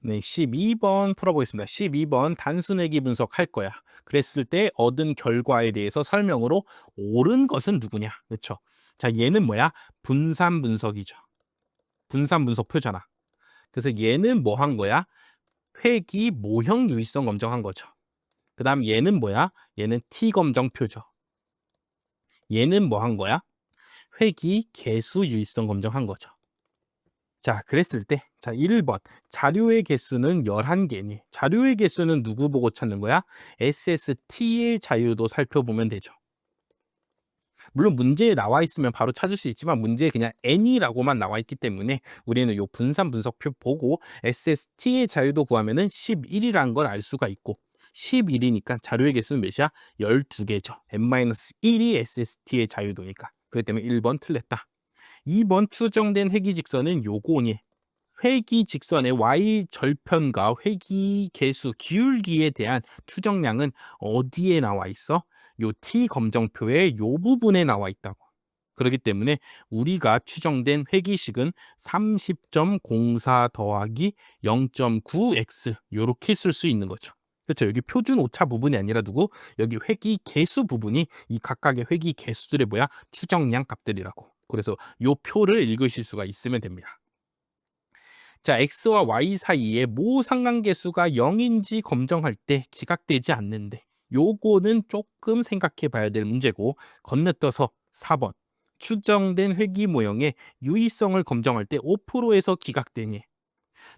네, 12번 풀어보겠습니다. 12번 단순회귀 분석할 거야. 그랬을 때 얻은 결과에 대해서 설명으로 옳은 것은 누구냐? 그렇죠? 자, 얘는 뭐야? 분산 분석이죠. 분산 분석표잖아. 그래서 얘는 뭐 한 거야? 회귀 모형 유의성 검정한 거죠. 그다음 얘는 뭐야? 얘는 T 검정표죠. 얘는 뭐 한 거야? 회귀 개수 유의성 검정한 거죠. 자, 그랬을 때, 자, 1번. 자료의 개수는 11개니. 자료의 개수는 누구 보고 찾는 거야? SST의 자유도 살펴보면 되죠. 물론 문제에 나와 있으면 바로 찾을 수 있지만 문제에 그냥 N이라고만 나와 있기 때문에 우리는 이 분산 분석표 보고 SST의 자유도 구하면은 11이라는 걸 알 수가 있고 11이니까 자료의 개수는 몇이야? 12개죠. N-1이 SST의 자유도니까. 그렇기 때문에 1번 틀렸다. 2번 추정된 회귀 직선은 요거니 회귀 직선의 y 절편과 회귀 개수 기울기에 대한 추정량은 어디에 나와 있어? 요 t 검정표의 요 부분에 나와 있다고. 그렇기 때문에 우리가 추정된 회귀식은 30.04 더하기 0.9x 요렇게 쓸 수 있는 거죠. 그렇죠. 여기 표준 오차 부분이 아니라 누구? 여기 회귀 개수 부분이 이 각각의 회귀 개수들의 뭐야? 추정량 값들이라고. 그래서 요 표를 읽으실 수가 있으면 됩니다. 자, x와 y 사이에 모 상관계수가 0인지 검정할 때 기각되지 않는데 요거는 조금 생각해 봐야 될 문제고 건너뛰어서 4번 추정된 회귀 모형의 유의성을 검정할 때 5%에서 기각되니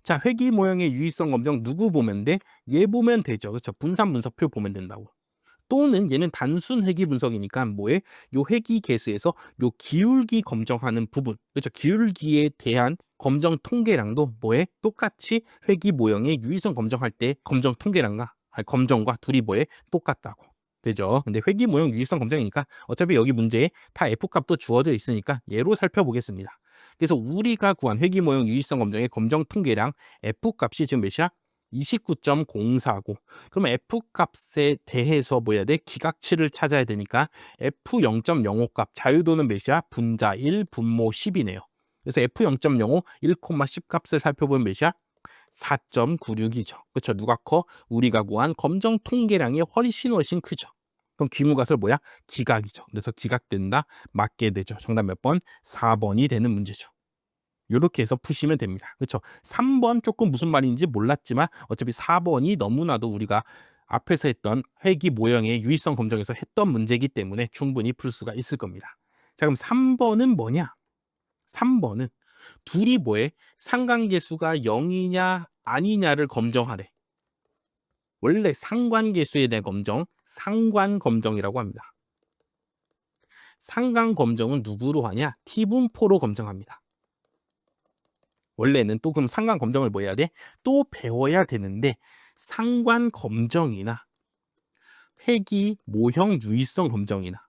자, 회귀 모형의 유의성 검정 누구 보면 돼? 얘 보면 되죠. 그렇죠? 분산 분석표 보면 된다고. 또는 얘는 단순 회귀 분석이니까 뭐에? 요 회귀 개수에서 요 기울기 검정하는 부분, 그렇죠? 기울기에 대한 검정 통계량도 뭐에? 똑같이 회귀 모형의 유의성 검정할 때 검정 통계량과 검정과 둘이 뭐에? 똑같다고. 되죠? 근데 회귀 모형 유의성 검정이니까 어차피 여기 문제에 다 F값도 주어져 있으니까 얘로 살펴보겠습니다. 그래서 우리가 구한 회귀 모형 유의성 검정의 검정 통계량 F값이 지금 몇이야? 29.04고 그러면 F값에 대해서 뭐 해야 돼? 기각치를 찾아야 되니까 F 0.05 값 자유도는 몇이야? 분자 1, 분모 10이네요. 그래서 F 0.05, 1,10 값을 살펴보면 몇이야? 4.96이죠. 그렇죠? 누가 커? 우리가 구한 검정 통계량이 훨씬 크죠. 그럼 귀무가설 뭐야? 기각이죠. 그래서 기각된다. 맞게 되죠. 정답 몇 번? 4번이 되는 문제죠. 요렇게 해서 푸시면 됩니다. 그렇죠? 3번 조금 무슨 말인지 몰랐지만 어차피 4번이 너무나도 우리가 앞에서 했던 회귀 모형의 유의성 검정에서 했던 문제이기 때문에 충분히 풀 수가 있을 겁니다. 자, 그럼 3번은 뭐냐? 3번은 둘이 뭐해? 상관계수가 0이냐 아니냐를 검정하래. 원래 상관계수에 대한 검정, 상관검정이라고 합니다. 상관검정은 누구로 하냐? T분포로 검정합니다. 원래는 또 그럼 상관 검정을 뭐 해야 돼? 또 배워야 되는데 상관 검정이나 회귀 모형 유의성 검정이나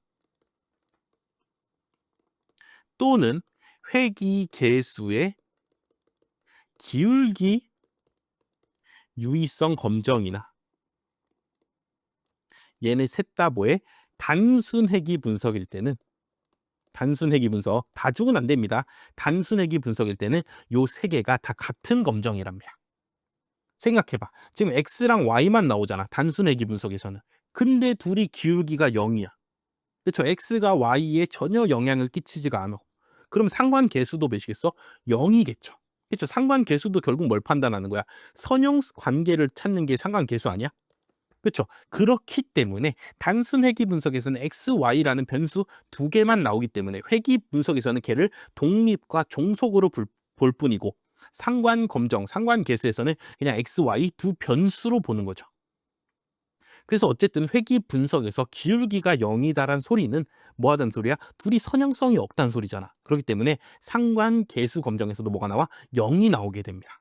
또는 회귀 계수의 기울기 유의성 검정이나 얘네 셋 다 뭐해? 단순 회귀 분석일 때는 단순 회귀 분석 다중은 안 됩니다. 단순 회귀 분석일 때는 요 세 개가 다 같은 검정이랍니다. 생각해봐. 지금 X랑 Y만 나오잖아. 단순 회귀 분석에서는. 근데 둘이 기울기가 0이야. 그렇죠. X가 Y에 전혀 영향을 끼치지가 않아. 그럼 상관 계수도 몇이겠어? 0이겠죠. 그렇죠. 상관 계수도 결국 뭘 판단하는 거야? 선형 관계를 찾는 게 상관 계수 아니야? 그렇죠. 그렇기 때문에 단순 회귀 분석에서는 X, Y라는 변수 두 개만 나오기 때문에 회귀 분석에서는 걔를 독립과 종속으로 볼 뿐이고 상관 검정, 상관 계수에서는 그냥 X, Y 두 변수로 보는 거죠. 그래서 어쨌든 회귀 분석에서 기울기가 0이다란 소리는 뭐 하다는 소리야? 둘이 선형성이 없다는 소리잖아. 그렇기 때문에 상관 계수 검정에서도 뭐가 나와? 0이 나오게 됩니다.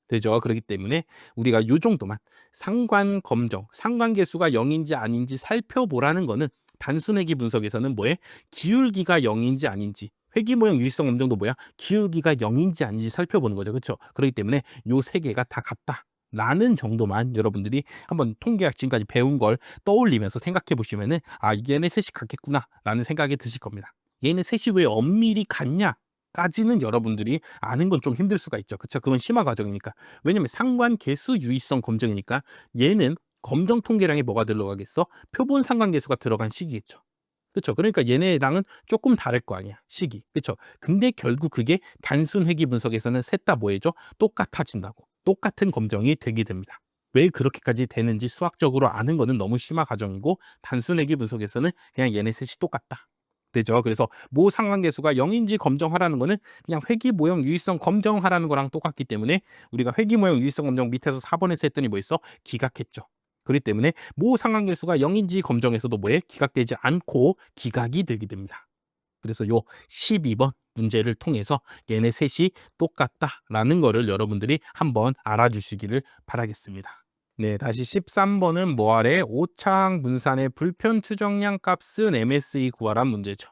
되죠? 그렇기 때문에 우리가 요 정도만 상관 검정, 상관 계수가 0인지 아닌지 살펴보라는 거는 단순 회귀 분석에서는 뭐에? 기울기가 0인지 아닌지 회귀 모형 유의성 검정도 뭐야? 기울기가 0인지 아닌지 살펴보는 거죠. 그렇죠? 그렇기 때문에 요 세 개가 다 같다. 라는 정도만 여러분들이 한번 통계학 지금까지 배운 걸 떠올리면서 생각해 보시면은 아, 얘네 셋이 같겠구나 라는 생각이 드실 겁니다. 얘네 셋이 왜 엄밀히 같냐? 정도까지는 여러분들이 아는 건 좀 힘들 수가 있죠. 그쵸? 그건 심화 과정이니까. 왜냐면 상관계수 유의성 검정이니까 얘는 검정 통계량에 뭐가 들어가겠어? 표본 상관계수가 들어간 식이겠죠. 그쵸? 그러니까 얘네랑은 조금 다를 거 아니야, 식이. 그쵸? 근데 결국 그게 단순 회귀 분석에서는 셋 다 뭐 해줘? 똑같아진다고. 똑같은 검정이 되게 됩니다. 왜 그렇게까지 되는지 수학적으로 아는 거는 너무 심화 과정이고 단순 회귀 분석에서는 그냥 얘네 셋이 똑같다. 되죠? 그래서 모 상관계수가 0인지 검정하라는 거는 그냥 회귀 모형 유의성 검정하라는 거랑 똑같기 때문에 우리가 회귀 모형 유의성 검정 밑에서 4번에서 했더니 뭐 있어? 기각했죠. 그렇기 때문에 모 상관계수가 0인지 검정에서도 뭐에 기각되지 않고 기각이 되게 됩니다. 그래서 요 12번 문제를 통해서 얘네 셋이 똑같다라는 거를 여러분들이 한번 알아주시기를 바라겠습니다. 네, 다시 13번은 뭐 아래 오차항 분산의 불편 추정량 값은 MSE 구하란 문제죠.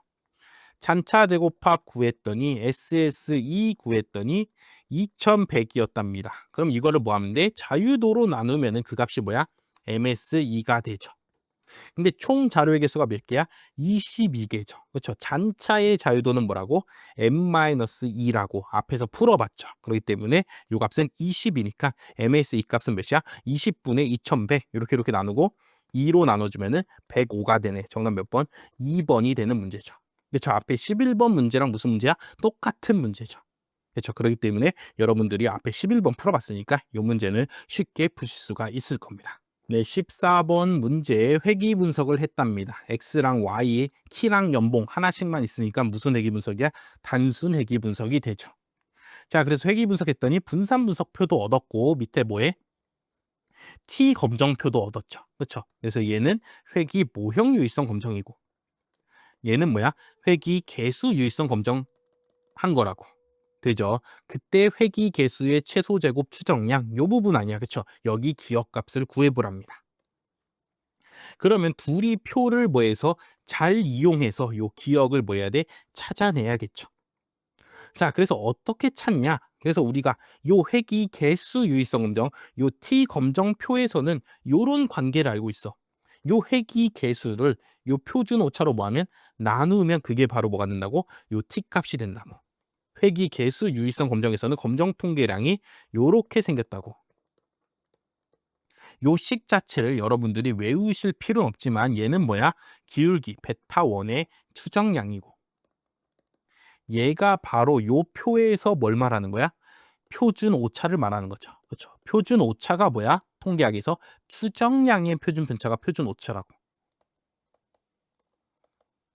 잔차 제곱합 구했더니 SSE 구했더니 2100이었답니다. 그럼 이거를 뭐 하면 돼? 자유도로 나누면은 그 값이 뭐야? MSE가 되죠. 근데 총 자료의 개수가 몇 개야? 22개죠. 그렇죠? 잔차의 자유도는 뭐라고? n-2라고 앞에서 풀어봤죠. 그렇기 때문에 이 값은 20이니까 MSE 값은 몇이야? 20분의 2100 이렇게 나누고 2로 나눠주면은 105가 되네. 정답 몇 번? 2번이 되는 문제죠. 그렇죠? 앞에 11번 문제랑 무슨 문제야? 똑같은 문제죠. 그렇죠? 그렇기 때문에 여러분들이 앞에 11번 풀어봤으니까 이 문제는 쉽게 푸실 수가 있을 겁니다. 네, 14번 문제에 회귀 분석을 했답니다. X랑 Y, 키랑 연봉 하나씩만 있으니까 무슨 회귀 분석이야? 단순 회귀 분석이 되죠. 자, 그래서 회귀 분석했더니 분산 분석표도 얻었고 밑에 뭐해? T 검정표도 얻었죠. 그렇죠? 그래서 얘는 회귀 모형 유의성 검정이고 얘는 뭐야? 회귀 개수 유의성 검정 한 거라고. 되죠. 그때 회귀 개수의 최소 제곱 추정량 요 부분 아니야. 그렇죠? 여기 기억값을 구해보랍니다. 그러면 둘이 표를 뭐 해서 잘 이용해서 요 기억을 뭐 해야 돼? 찾아내야겠죠. 자, 그래서 어떻게 찾냐? 그래서 우리가 요 회귀 개수 유의성 검정, 요 T 검정표에서는 요런 관계를 알고 있어. 요 회귀 개수를 요 표준 오차로 뭐 하면 나누면 그게 바로 뭐가 된다고? 요 T 값이 된다고. 회귀 개수 유의성 검정에서는 검정 통계량이 요렇게 생겼다고. 요 식 자체를 여러분들이 외우실 필요는 없지만 얘는 뭐야? 기울기 베타1의 추정량이고 얘가 바로 요 표에서 뭘 말하는 거야? 표준 오차를 말하는 거죠. 그렇죠? 표준 오차가 뭐야? 통계학에서 추정량의 표준 편차가 표준 오차라고.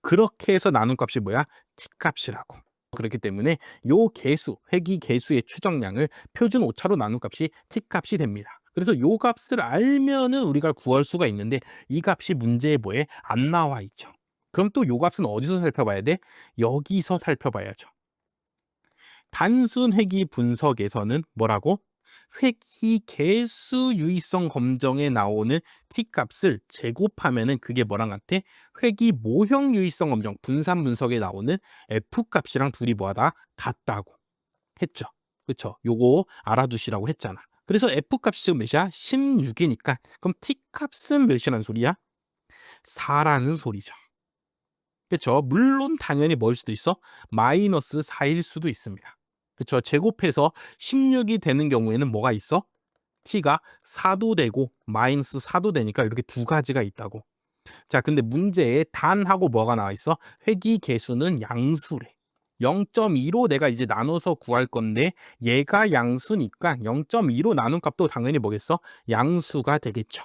그렇게 해서 나눈 값이 뭐야? t값이라고. 그렇기 때문에 요 개수, 회귀 개수의 추정량을 표준 오차로 나눈 값이 t값이 됩니다. 그래서 요 값을 알면은 우리가 구할 수가 있는데 이 값이 문제에 뭐에 안 나와 있죠. 그럼 또 요 값은 어디서 살펴봐야 돼? 여기서 살펴봐야죠. 단순 회귀 분석에서는 뭐라고? 회귀 개수 유의성 검정에 나오는 t값을 제곱하면은 그게 뭐랑 같아? 회귀 모형 유의성 검정 분산 분석에 나오는 f값이랑 둘이 뭐하다? 같다고 했죠. 그렇죠? 요거 알아두시라고 했잖아. 그래서 f값이 지금 몇이야? 16이니까 그럼 t값은 몇이라는 소리야? 4라는 소리죠. 그렇죠? 물론 당연히 뭘 수도 있어? 마이너스 4일 수도 있습니다. 그렇죠? 제곱해서 16이 되는 경우에는 뭐가 있어? t가 4도 되고 마이너스 4도 되니까 이렇게 두 가지가 있다고. 자, 근데 문제에 단하고 뭐가 나와 있어? 회귀 개수는 양수래. 0.2로 내가 이제 나눠서 구할 건데 얘가 양수니까 0.2로 나눈 값도 당연히 뭐겠어? 양수가 되겠죠.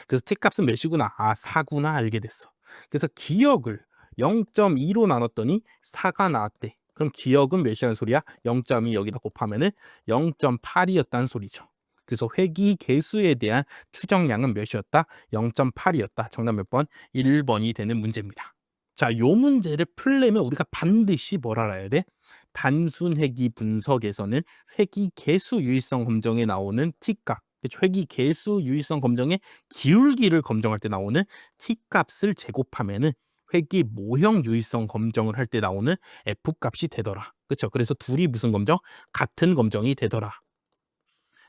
그래서 t값은 몇이구나? 아, 4구나 알게 됐어. 그래서 기억을 0.2로 나눴더니 4가 나왔대. 그럼 기억은 몇이라는 소리야? 0.2 여기다 곱하면은 0.8이었다는 소리죠. 그래서 회귀 개수에 대한 추정량은 몇이었다? 0.8이었다. 정답 몇 번? 1번이 되는 문제입니다. 자, 요 문제를 풀려면 우리가 반드시 뭘 알아야 돼? 단순 회귀 분석에서는 회귀 개수 유의성 검정에 나오는 t값, 회귀 개수 유의성 검정의 기울기를 검정할 때 나오는 t값을 제곱하면은 회귀 모형 유의성 검정을 할 때 나오는 f값이 되더라. 그렇죠? 그래서 둘이 무슨 검정? 같은 검정이 되더라.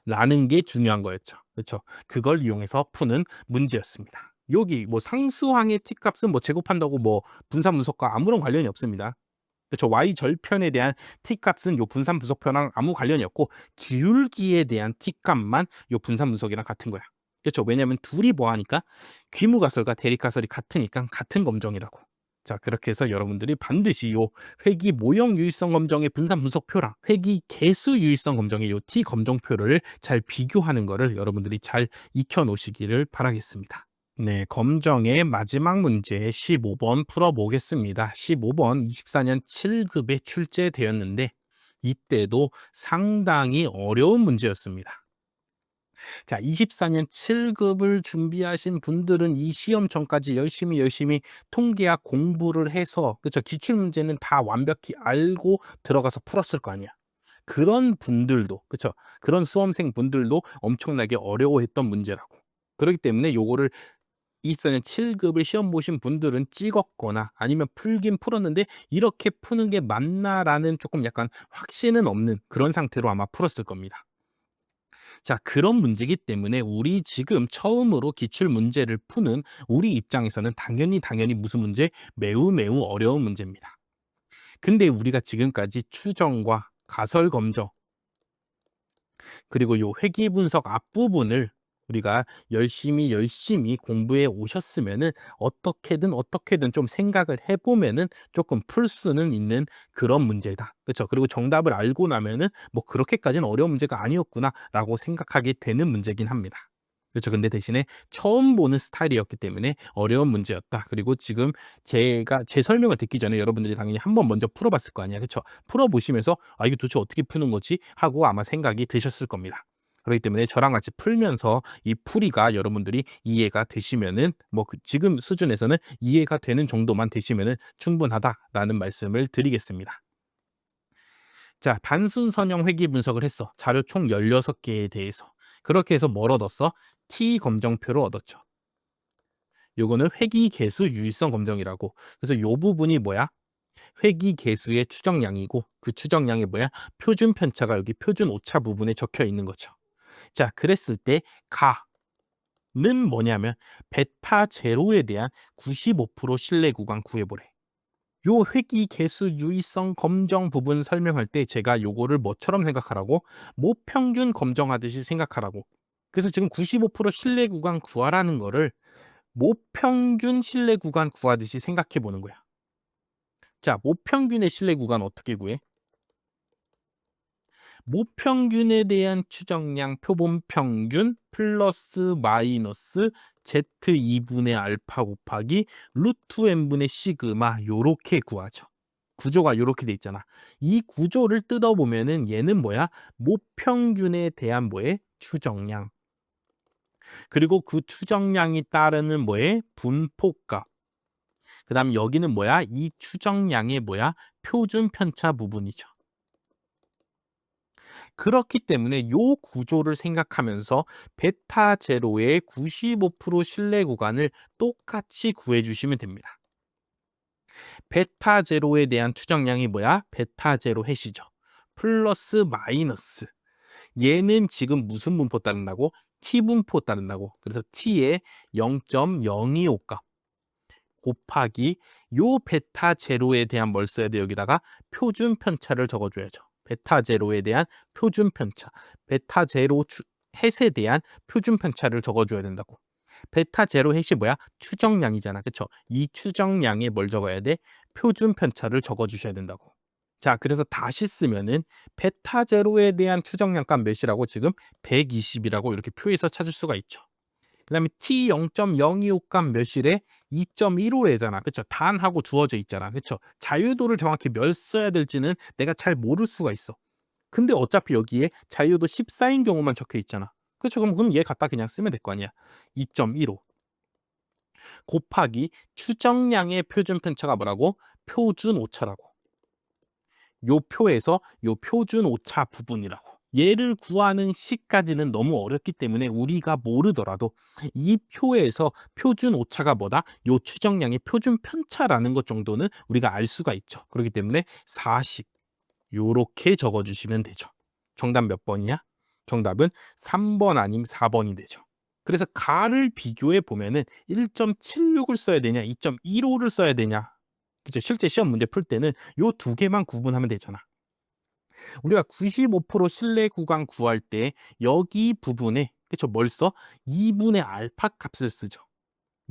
라는 게 중요한 거였죠. 그렇죠? 그걸 이용해서 푸는 문제였습니다. 여기 뭐 상수항의 t값은 뭐 제곱한다고 뭐 분산 분석과 아무런 관련이 없습니다. 그쵸. y 절편에 대한 t 값은 요 분산 분석표랑 아무 관련이 없고 기울기에 대한 t 값만 요 분산 분석이랑 같은 거야. 그쵸. 왜냐면 둘이 뭐 하니까 귀무가설과 대립가설이 같으니까 같은 검정이라고. 자, 그렇게 해서 여러분들이 반드시 요 회귀 모형 유의성 검정의 분산 분석표랑 회귀 개수 유의성 검정의 요 t 검정표를 잘 비교하는 거를 여러분들이 잘 익혀 놓으시기를 바라겠습니다. 네, 검정의 마지막 문제 15번 풀어보겠습니다. 15번 24년 7급에 출제되었는데 이때도 상당히 어려운 문제였습니다. 자, 24년 7급을 준비하신 분들은 이 시험 전까지 열심히 통계학 공부를 해서 그쵸, 기출 문제는 다 완벽히 알고 들어가서 풀었을 거 아니야. 그런 분들도 그쵸, 그런 수험생 분들도 엄청나게 어려워했던 문제라고. 그렇기 때문에 요거를 24년 7급을 시험 보신 분들은 찍었거나 아니면 풀긴 풀었는데 '이렇게 푸는 게 맞나?'라는 조금 약간 확신은 없는 그런 상태로 아마 풀었을 겁니다. 자, 그런 문제이기 때문에 우리 지금 처음으로 기출 문제를 푸는 우리 입장에서는 당연히 무슨 문제? 매우 어려운 문제입니다. 근데 우리가 지금까지 추정과 가설 검정 그리고 요 회귀 분석 앞부분을 우리가 열심히 공부해 오셨으면은 어떻게든 좀 생각을 해 보면은 조금 풀 수는 있는 그런 문제다. 그쵸? 그리고 정답을 알고 나면은 '뭐 그렇게까지는 어려운 문제가 아니었구나.'라고 생각하게 되는 문제긴 합니다. 그렇죠. 근데 대신에 처음 보는 스타일이었기 때문에 어려운 문제였다. 그리고 지금 제가 제 설명을 듣기 전에 여러분들이 당연히 한번 먼저 풀어 봤을 거 아니야. 그쵸? 풀어 보시면서 '아 이게 도대체 어떻게 푸는 거지?' 하고 아마 생각이 드셨을 겁니다. 그렇기 때문에 저랑 같이 풀면서 이 풀이가 여러분들이 이해가 되시면은 뭐 지금 수준에서는 이해가 되는 정도만 되시면은 충분하다라는 말씀을 드리겠습니다. 자, 단순 선형 회귀 분석을 했어. 자료 총 16개에 대해서. 그렇게 해서 뭘 얻었어? T 검정표를 얻었죠. 요거는 회귀 개수 유의성 검정이라고. 그래서 요 부분이 뭐야? 회귀 개수의 추정량이고 그 추정량이 뭐야? 표준 편차가 여기 표준 오차 부분에 적혀 있는 거죠. 자, 그랬을 때 가는 뭐냐면 베타 제로에 대한 95% 신뢰 구간 구해 보래. 요 회귀 개수 유의성 검정 부분 설명할 때 제가 요거를 뭐처럼 생각하라고? 모평균 검정하듯이 생각하라고. 그래서 지금 95% 신뢰 구간 구하라는 거를 모평균 신뢰 구간 구하듯이 생각해 보는 거야. 자, 모평균의 신뢰 구간 어떻게 구해? 모평균에 대한 추정량 표본 평균 플러스 마이너스 Z2분의 알파 곱하기 루트 n분의 시그마 요렇게 구하죠. 구조가 요렇게 돼 있잖아. 이 구조를 뜯어보면은 얘는 뭐야? 모평균에 대한 뭐에? 추정량. 그리고 그 추정량이 따르는 뭐에? 분포값. 그다음 여기는 뭐야? 이 추정량의 뭐야? 표준 편차 부분이죠. 그렇기 때문에 요 구조를 생각하면서 베타 제로의 95% 신뢰 구간을 똑같이 구해 주시면 됩니다. 베타 제로에 대한 추정량이 뭐야? 베타 제로 해시죠. 플러스 마이너스. 얘는 지금 무슨 분포 따른다고? t 분포 따른다고. 그래서 t의 0.025 값 곱하기 요 베타 제로에 대한 뭘 써야 돼? 여기다가 표준 편차를 적어줘야죠. 베타 제로에 대한 표준 편차. 베타 제로 햇에 대한 표준 편차를 적어줘야 된다고. 베타 제로 햇이 뭐야? 추정량이잖아. 그쵸? 이 추정량에 뭘 적어야 돼? 표준 편차를 적어주셔야 된다고. 자, 그래서 다시 쓰면은 베타 제로에 대한 추정량 값 몇이라고 지금 120이라고 이렇게 표에서 찾을 수가 있죠. 그다음에 t 0.025 값 몇이래? 2.15래잖아. 그쵸? 단하고 주어져 있잖아. 그쵸? 자유도를 정확히 몇 써야 될지는 내가 잘 모를 수가 있어. 근데 어차피 여기에 자유도 14인 경우만 적혀 있잖아. 그쵸? 그럼 얘 갖다 그냥 쓰면 될 거 아니야. 2.15 곱하기 추정량의 표준 편차가 뭐라고? 표준 오차라고. 요 표에서 요 표준 오차 부분이라고. 얘를 구하는 식까지는 너무 어렵기 때문에 우리가 모르더라도 이 표에서 표준 오차가 뭐다? 요 추정량의 표준 편차라는 것 정도는 우리가 알 수가 있죠. 그렇기 때문에 40 요렇게 적어 주시면 되죠. 정답 몇 번이야? 정답은 3번 아님 4번이 되죠. 그래서 가를 비교해 보면은 1.76을 써야 되냐, 2.15를 써야 되냐. 그죠? 실제 시험 문제 풀 때는 요 두 개만 구분하면 되잖아. 우리가 95% 신뢰 구간 구할 때 여기 부분에 그쵸? 뭘 써? 2분의 알파 값을 쓰죠.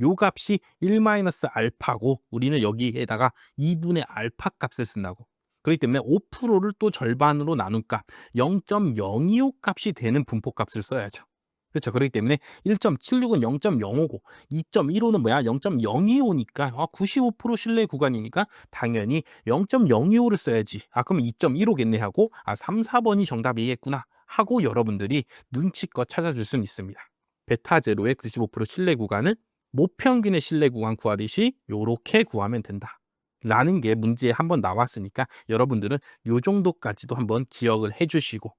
요 값이 1 마이너스 알파고 우리는 여기에다가 2분의 알파 값을 쓴다고. 그렇기 때문에 5%를 또 절반으로 나눈 값 0.025 값이 되는 분포 값을 써야죠. 그렇죠. 그렇기 때문에 1.76은 0.055, 2.15는 뭐야? 0.025니까 95% 신뢰 구간이니까 당연히 0.025를 써야지. 그럼 2.15겠네 하고 3, 4번이 정답이겠구나 하고 여러분들이 눈치껏 찾아줄 수는 있습니다. 베타 제로의 95% 신뢰 구간은 모평균의 신뢰 구간 구하듯이 요렇게 구하면 된다. 라는 게 문제에 한번 나왔으니까 여러분들은 요 정도까지도 한번 기억을 해 주시고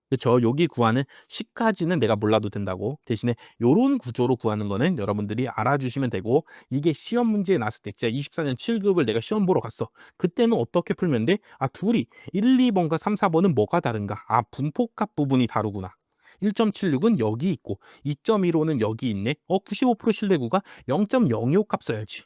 그쵸. 여기 구하는 10까지는 내가 몰라도 된다고. 대신에 요런 구조로 구하는 거는 여러분들이 알아주시면 되고 이게 시험 문제에 나왔을 때 진짜 24년 7급을 내가 시험 보러 갔어. 그때는 어떻게 풀면 돼? 둘이 1, 2번과 3, 4번은 뭐가 다른가? 분포값 부분이 다르구나. 1.76은 여기 있고 2.15는 여기 있네. 95% 신뢰구가 0.025 값 써야지.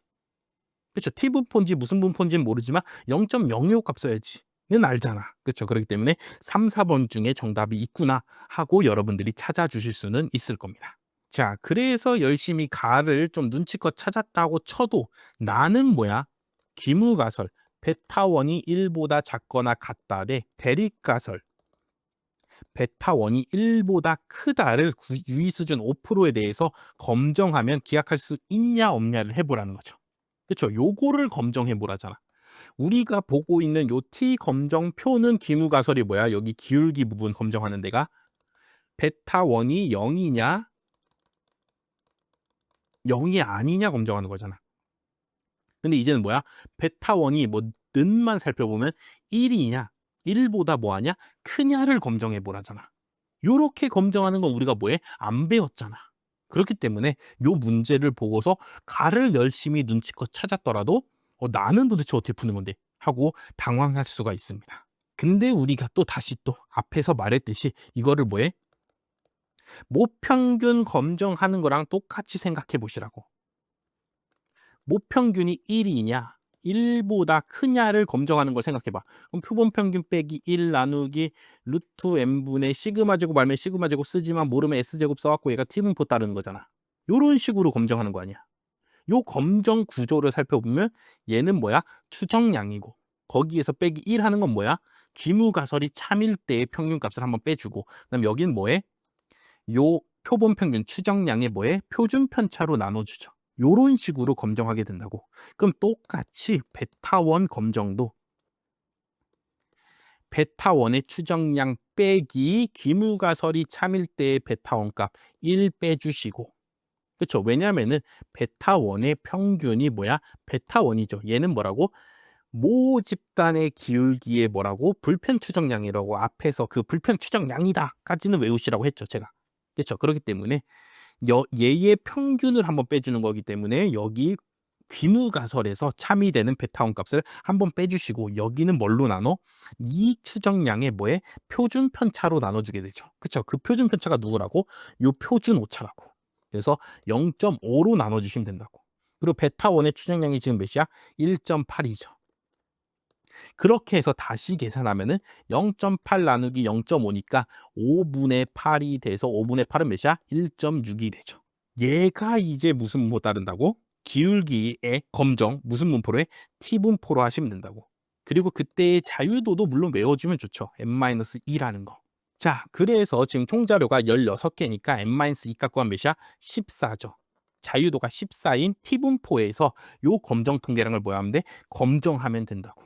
그쵸. T분포인지 무슨 분포인지는 모르지만 0.025 값 써야지. 는 알잖아. 그쵸. 그렇기 때문에 3, 4번 중에 정답이 있구나 하고 여러분들이 찾아주실 수는 있을 겁니다. 자, 그래서 열심히 가를 좀 눈치껏 찾았다고 쳐도 나는 뭐야? 기무가설, 베타원이 1보다 작거나 같다 대 대립가설, 베타원이 1보다 크다를 유의수준 5%에 대해서 검정하면 기약할 수 있냐 없냐를 해보라는 거죠. 그쵸? 요거를 검정해 보라잖아. 우리가 보고 있는 요 T 검정표는 기무가설이 뭐야? 여기 기울기 부분 검정하는 데가 베타 1이 0이냐 0이 아니냐 검정하는 거잖아. 근데 이제는 뭐야? 베타 1이 뭐 는만 살펴보면 1이냐 1보다 뭐하냐 크냐를 검정해 보라잖아. 요렇게 검정하는 건 우리가 뭐해? 안 배웠잖아. 그렇기 때문에 요 문제를 보고서 가를 열심히 눈치껏 찾았더라도 나는 도대체 어떻게 푸는 건데? 하고 당황할 수가 있습니다. 근데 우리가 또 다시 또 앞에서 말했듯이 이거를 뭐해? 모평균 검정하는 거랑 똑같이 생각해 보시라고. 모평균이 1이냐 1보다 크냐를 검정하는 걸 생각해 봐. 그럼 표본 평균 빼기 1 나누기 루트 n분의 시그마 제곱 알면 시그마 제곱 쓰지만 모르면 s 제곱 써 갖고 얘가 t분포 따르는 거잖아. 요런 식으로 검정하는 거 아니야. 요 검정 구조를 살펴보면 얘는 뭐야? 추정량이고 거기에서 빼기 1 하는 건 뭐야? 기무가설이 참일 때의 평균값을 한번 빼주고 그다음 여기는 뭐해? 요 표본 평균 추정량의 뭐에 표준 편차로 나눠주죠. 요런 식으로 검정하게 된다고. 그럼 똑같이 베타1 검정도 베타1의 추정량 빼기 기무가설이 참일 때의 베타1 값 1 빼주시고 그쵸? 왜냐면은 베타1의 평균이 뭐야? 베타1이죠. 얘는 뭐라고? 모 집단의 기울기의 뭐라고? 불편 추정량이라고 앞에서 그 불편 추정량이다까지는 외우시라고 했죠, 제가. 그렇죠? 그렇기 때문에 얘의 평균을 한번 빼주는 거기 때문에 여기 귀무가설에서 참이되는 베타원 값을 한번 빼주시고 여기는 뭘로 나눠? 이 추정량의 뭐에 표준 편차로 나눠주게 되죠. 그렇죠? 그 표준 편차가 누구라고? 요 표준 오차라고. 그래서 0.5로 나눠주시면 된다고. 그리고 베타1의 추정량이 지금 몇이야? 1.8이죠. 그렇게 해서 다시 계산하면은 0.8 나누기 0.5니까 5분의 8이 돼서 5분의 8은 몇이야? 1.6이 되죠. 얘가 이제 무슨 문포 따른다고? 기울기의 검정 무슨 문포로 해? T분포로 하시면 된다고. 그리고 그때의 자유도도 물론 외워주면 좋죠. n-2라는 거. 자, 그래서 지금 총자료가 16개니까 n-2 값 구하면 몇이야? 14죠. 자유도가 14인 T분포에서 요 검정 통계량을 뭐 하면 돼? 검정하면 된다고.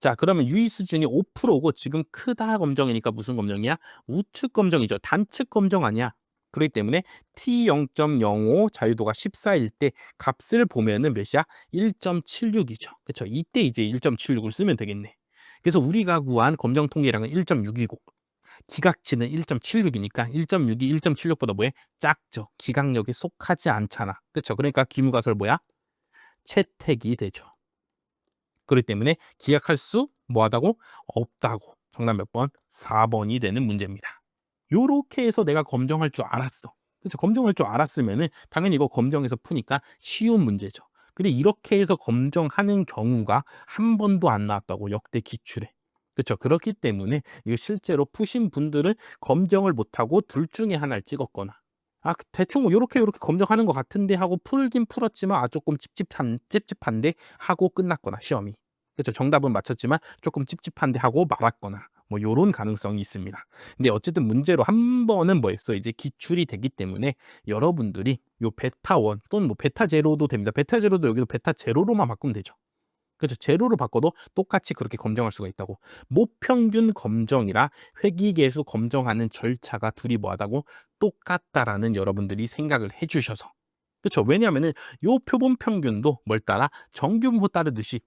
자, 그러면 유의 수준이 5%고 지금 크다 검정이니까 무슨 검정이야? 우측 검정이죠. 단측 검정 아니야. 그렇기 때문에 T0.05 자유도가 14일 때 값을 보면은 몇이야? 1.76이죠. 그렇죠? 이때 이제 1.76을 쓰면 되겠네. 그래서 우리가 구한 검정 통계량은 1.6이고 기각치는 1.76이니까 1.6이 1.76보다 뭐해? 작죠. 기각력에 속하지 않잖아. 그렇죠? 그러니까 기무가설 뭐야? 채택이 되죠. 그렇기 때문에 기약할 수 뭐하다고? 없다고. 정답 몇 번? 4번이 되는 문제입니다. 요렇게 해서 내가 검정할 줄 알았어. 그렇죠? 검정할 줄 알았으면은 당연히 이거 검정해서 푸니까 쉬운 문제죠. 근데 이렇게 해서 검정하는 경우가 한 번도 안 나왔다고, 역대 기출에. 그쵸. 그렇기 때문에 이거 실제로 푸신 분들은 검정을 못하고 둘 중에 하나를 찍었거나, 대충 뭐 요렇게 검정하는 것 같은데 하고 풀긴 풀었지만 조금 찝찝한데 하고 끝났거나, 시험이. 그쵸. 정답은 맞췄지만 조금 찝찝한데 하고 말았거나, 뭐 요런 가능성이 있습니다. 근데 어쨌든 문제로 한 번은 뭐였어? 이제 기출이 되기 때문에 여러분들이 요 베타 1 또는 뭐 베타 제로도 됩니다. 베타 제로도 여기서 베타 제로로만 바꾸면 되죠. 그렇죠. 제로로 바꿔도 똑같이 그렇게 검정할 수가 있다고. 모평균 검정이라 회귀계수 검정하는 절차가 둘이 뭐하다고? 똑같다라는 여러분들이 생각을 해 주셔서. 그렇죠. 왜냐하면은 요 표본 평균도 뭘 따라? 정규분포 따르듯이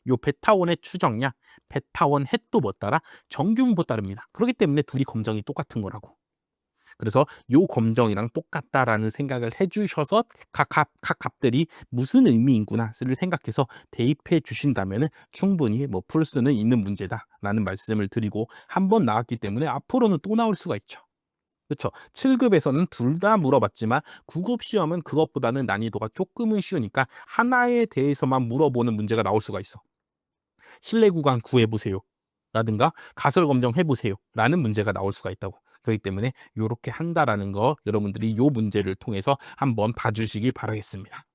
요 베타1의 추정량, 베타1 햇도 뭐 따라? 정규분포 따릅니다. 그렇기 때문에 둘이 검정이 똑같은 거라고. 그래서 요 검정이랑 똑같다라는 생각을 해 주셔서 각 값들이 무슨 의미인구나를 생각해서 대입해 주신다면은 충분히 뭐 풀 수는 있는 문제다라는 말씀을 드리고, 한 번 나왔기 때문에 앞으로는 또 나올 수가 있죠. 그렇죠. 7급에서는 둘 다 물어봤지만 9급 시험은 그것보다는 난이도가 조금은 쉬우니까 하나에 대해서만 물어보는 문제가 나올 수가 있어. 실내 구간 구해 보세요. 라든가 가설 검정해 보세요. 라는 문제가 나올 수가 있다고. 그렇기 때문에 요렇게 한다라는 거 여러분들이 요 문제를 통해서 한번 봐 주시길 바라겠습니다.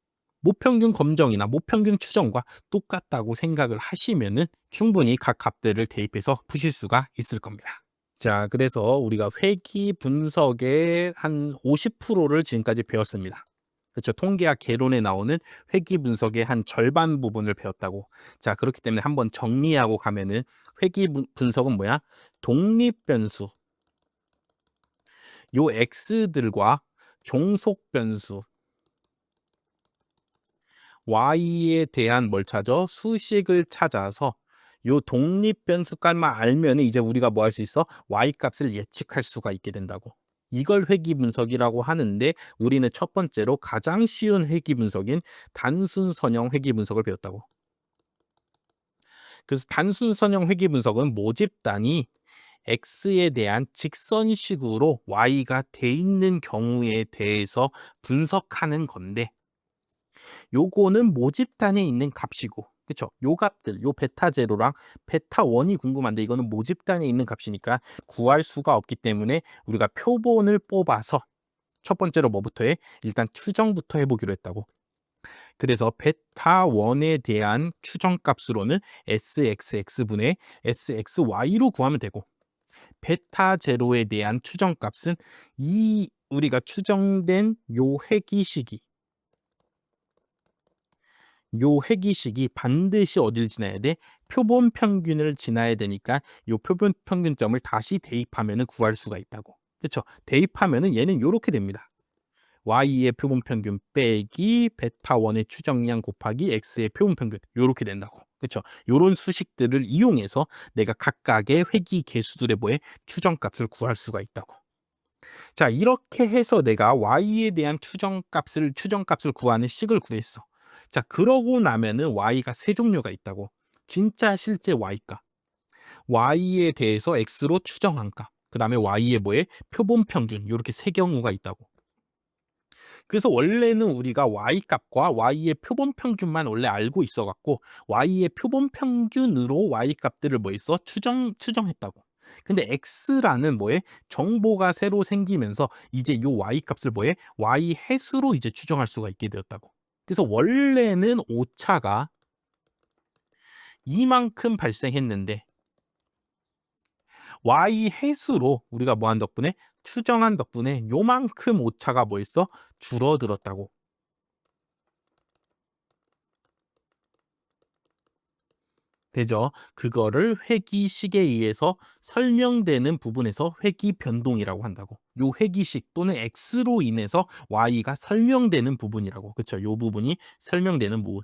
모평균 검정이나 모평균 추정과 똑같다고 생각을 하시면은 충분히 각 값들을 대입해서 푸실 수가 있을 겁니다. 자, 그래서 우리가 회귀 분석의 한 50%를 지금까지 배웠습니다. 그렇죠. 통계학 개론에 나오는 회귀 분석의 한 절반 부분을 배웠다고. 자, 그렇기 때문에 한번 정리하고 가면은 회귀 분석은 뭐야? 독립 변수, 요 x들과 종속 변수 y에 대한 뭘 찾아? 수식을 찾아서 요 독립 변수값만 알면 이제 우리가 뭐 할 수 있어? y 값을 예측할 수가 있게 된다고. 이걸 회귀 분석이라고 하는데, 우리는 첫 번째로 가장 쉬운 회귀 분석인 단순 선형 회귀 분석을 배웠다고. 그래서 단순 선형 회귀 분석은 모집단이 x에 대한 직선식으로 y가 돼 있는 경우에 대해서 분석하는 건데, 요거는 모집단에 있는 값이고, 그쵸? 요 값들, 요 베타 제로랑 베타 1이 궁금한데, 이거는 모집단에 있는 값이니까 구할 수가 없기 때문에 우리가 표본을 뽑아서 첫 번째로 뭐부터 해? 일단 추정부터 해보기로 했다고. 그래서 베타 1에 대한 추정값으로는 sxx분의 sxy로 구하면 되고, 베타 제로에 대한 추정값은 이 우리가 추정된 요 회귀식이, 요 회귀식이 반드시 어딜 지나야 돼? 표본 평균을 지나야 되니까 요 표본 평균점을 다시 대입하면은 구할 수가 있다고. 그렇죠? 대입하면은 얘는 요렇게 됩니다. y의 표본 평균 빼기 베타 1의 추정량 곱하기 x의 표본 평균, 요렇게 된다고. 그렇죠? 요런 수식들을 이용해서 내가 각각의 회귀 개수들의 뭐에 추정값을 구할 수가 있다고. 자, 이렇게 해서 내가 y에 대한 추정값을 구하는 식을 구했어. 자, 그러고 나면은 y가 세 종류가 있다고. 진짜 실제 y값, y에 대해서 x로 추정한 값, 그다음에 y의 뭐에 표본 평균, 요렇게 세 경우가 있다고. 그래서 원래는 우리가 y값과 y의 표본 평균만 원래 알고 있어 갖고 y의 표본 평균으로 y값들을 뭐 했어? 추정했다고. 근데 x라는 뭐에 정보가 새로 생기면서 이제 요 y값을 뭐에 y 햇으로 이제 추정할 수가 있게 되었다고. 그래서 원래는 오차가 이만큼 발생했는데 y 햇으로 우리가 뭐 한 덕분에 추정한 덕분에 요만큼 오차가 뭐 했어? 줄어들었다고. 되죠. 그거를 회귀식에 의해서 설명되는 부분에서 회귀 변동이라고 한다고. 요 회귀식 또는 x로 인해서 y가 설명되는 부분이라고. 그쵸? 요 부분이 설명되는 부분.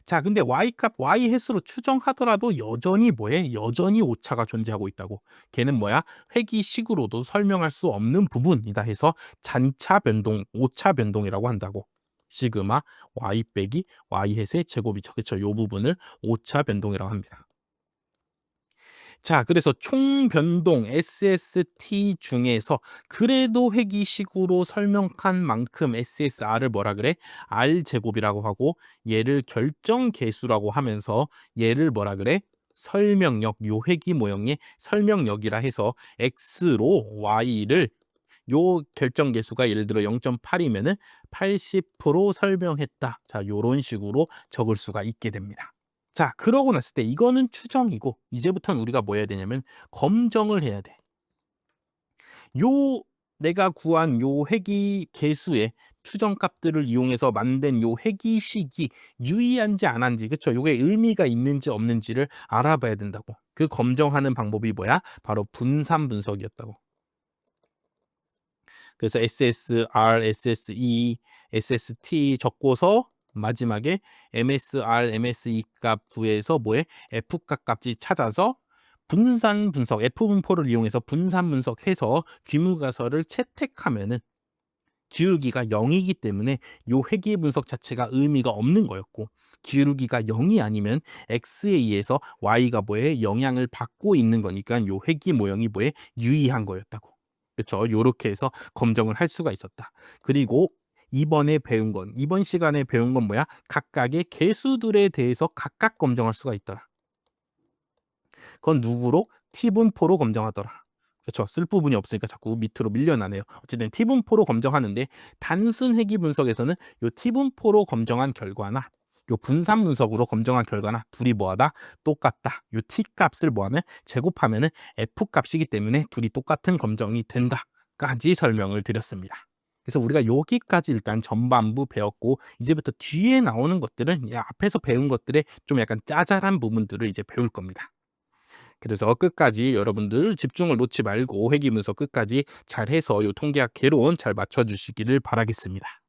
자, 근데 y값 y 햇수로 추정하더라도 여전히 뭐해? 여전히 오차가 존재하고 있다고. 걔는 뭐야? 회귀식으로도 설명할 수 없는 부분이다 해서 잔차 변동, 오차 변동이라고 한다고. 시그마 y 빼기 y 햇의 제곱이죠. 그쵸? 요 부분을 오차 변동이라고 합니다. 자, 그래서 총 변동 SST 중에서 그래도 회기식으로 설명한 만큼 SSR을 뭐라 그래? R 제곱이라고 하고 얘를 결정 계수라고 하면서 얘를 뭐라 그래? 설명력, 요 회기 모형의 설명력이라 해서 X로 Y를 요 결정 계수가 예를 들어 0.8이면은 80% 설명했다. 자, 요런 식으로 적을 수가 있게 됩니다. 자, 그러고 났을 때 이거는 추정이고 이제부터는 우리가 뭐 해야 되냐면 검정을 해야 돼. 요 내가 구한 요 회기 계수의 추정값들을 이용해서 만든 요 회기식이 유의한지 안 한지, 그쵸? 요게 의미가 있는지 없는지를 알아봐야 된다고. 그 검정하는 방법이 뭐야? 바로 분산 분석이었다고. 그래서 SSR, SSE, SST 적고서 마지막에 MSR, MSE 값 구해서 뭐해? F값 값이 찾아서 분산 분석, F분포를 이용해서 분산 분석해서 귀무가설을 채택하면은 기울기가 0이기 때문에 요 회귀 분석 자체가 의미가 없는 거였고, 기울기가 0이 아니면 x에 의해서 y가 뭐에 영향을 받고 있는 거니까 요 회귀 모형이 뭐에 유의한 거였다고. 그렇죠? 요렇게 해서 검정을 할 수가 있었다. 그리고 이번 시간에 배운 건 뭐야? 각각의 개수들에 대해서 각각 검정할 수가 있더라. 그건 누구로? T분포로 검정하더라. 그렇죠. 쓸 부분이 없으니까 자꾸 밑으로 밀려나네요. 어쨌든 T분포로 검정하는데 단순 회귀 분석에서는 요 T분포로 검정한 결과나 요 분산 분석으로 검정한 결과나 둘이 뭐하다? 똑같다. 요 T 값을 뭐하면 제곱하면은 F 값이기 때문에 둘이 똑같은 검정이 된다까지 설명을 드렸습니다. 그래서 우리가 여기까지 일단 전반부 배웠고 이제부터 뒤에 나오는 것들은 앞에서 배운 것들의 좀 약간 짜잘한 부분들을 이제 배울 겁니다. 그래서 끝까지 여러분들 집중을 놓지 말고 회귀 분석 끝까지 잘해서 요 통계학 개론 잘 맞춰 주시기를 바라겠습니다.